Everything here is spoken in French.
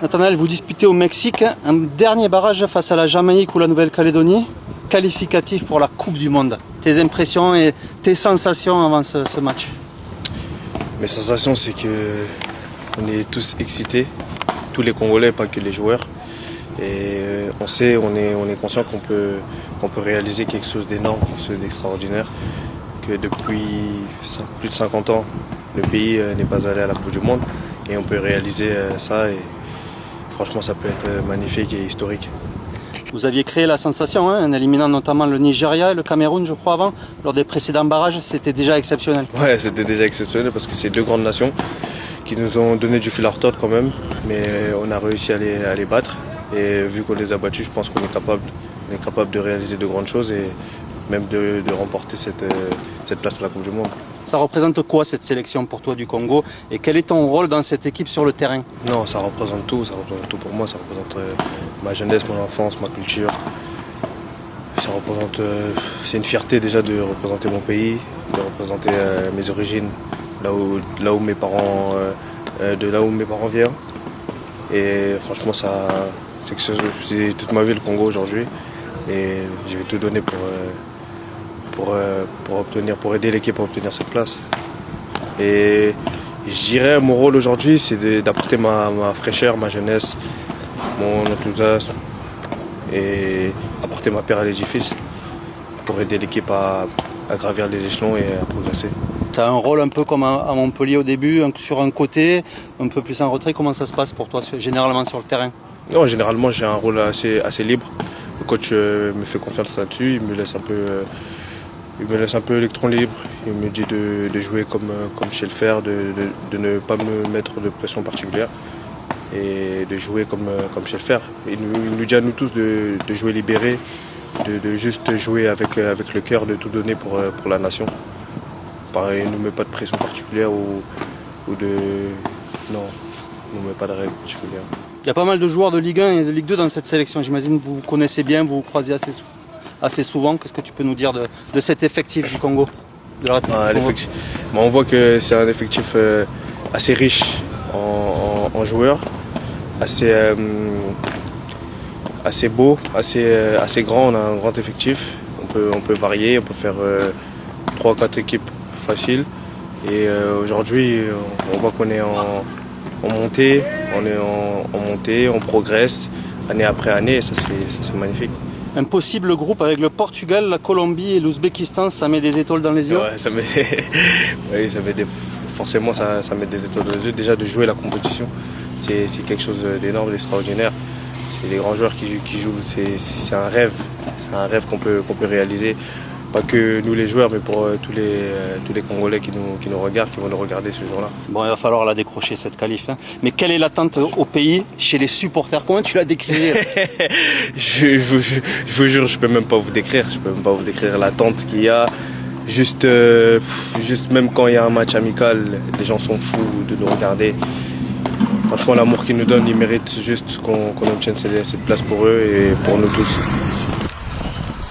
Nathanaël, vous disputez au Mexique un dernier barrage face à la Jamaïque ou la Nouvelle-Calédonie, qualificatif pour la Coupe du Monde. Tes impressions et tes sensations avant ce match? Mes sensations, c'est que on est tous excités, tous les Congolais, pas que les joueurs. Et on est conscient qu'on peut réaliser quelque chose d'énorme, quelque chose d'extraordinaire. Que depuis plus de 50 ans, le pays n'est pas allé à la Coupe du Monde. Et on peut réaliser ça. Et franchement, ça peut être magnifique et historique. Vous aviez créé la sensation, en éliminant notamment le Nigeria et le Cameroun, je crois, avant. Lors des précédents barrages, c'était déjà exceptionnel. Ouais, c'était déjà exceptionnel parce que c'est deux grandes nations qui nous ont donné du fil à retordre quand même. Mais on a réussi à les battre. Et vu qu'on les a battus, je pense qu'on est capable de réaliser de grandes choses et même de remporter cette place à la Coupe du Monde. Ça représente quoi cette sélection pour toi du Congo et quel est ton rôle dans cette équipe sur le terrain? Non, ça représente tout pour moi, ça représente ma jeunesse, mon enfance, ma culture. Ça représente, c'est une fierté déjà de représenter mon pays, de représenter mes origines, là où mes parents viennent. Et franchement, c'est toute ma vie le Congo aujourd'hui et je vais tout donner pour aider l'équipe à obtenir cette place. Et je dirais mon rôle aujourd'hui, c'est d'apporter ma fraîcheur, ma jeunesse, mon enthousiasme et apporter ma pierre à l'édifice pour aider l'équipe à gravir les échelons et à progresser. Tu as un rôle un peu comme à Montpellier au début, sur un côté, un peu plus en retrait. Comment ça se passe pour toi généralement sur le terrain? Non, généralement j'ai un rôle assez libre. Le coach me fait confiance là-dessus, il me laisse un peu électron libre. Il me dit de jouer comme je sais le faire, de ne pas me mettre de pression particulière et de jouer comme je sais le faire. Il nous dit à nous tous de jouer libéré, de juste jouer avec le cœur, de tout donner pour la nation. Pareil, il ne nous met pas de pression particulière ou de... Non, il ne nous met pas de règles particulières. Il y a pas mal de joueurs de Ligue 1 et de Ligue 2 dans cette sélection. J'imagine que vous vous connaissez bien, vous vous croisez assez souvent. Qu'est-ce que tu peux nous dire de cet effectif du Congo, de la République du Congo? On voit que c'est un effectif assez riche en joueurs, assez beau, assez grand. On a un grand effectif. On peut varier, on peut faire 3-4 équipes faciles. Et aujourd'hui, on voit qu'on est en montée, on progresse année après année et ça c'est magnifique. Un possible groupe avec le Portugal, la Colombie et l'Ouzbékistan, ça met des étoiles dans les yeux? Ouais, forcément ça met des étoiles dans les yeux. Déjà de jouer la compétition, c'est quelque chose d'énorme, d'extraordinaire. C'est les grands joueurs qui jouent, c'est un rêve qu'on peut réaliser. Pas que nous les joueurs, mais pour tous les Congolais qui nous regardent, qui vont nous regarder ce jour-là. Bon, il va falloir la décrocher cette qualif. Mais quelle est l'attente au pays, chez les supporters? Comment tu la décrirais? Je vous jure, je peux même pas vous décrire. Je peux même pas vous décrire l'attente qu'il y a. Juste même quand il y a un match amical, les gens sont fous de nous regarder. Franchement, l'amour qu'ils nous donnent, ils méritent juste qu'on obtienne cette place pour eux et pour nous tous.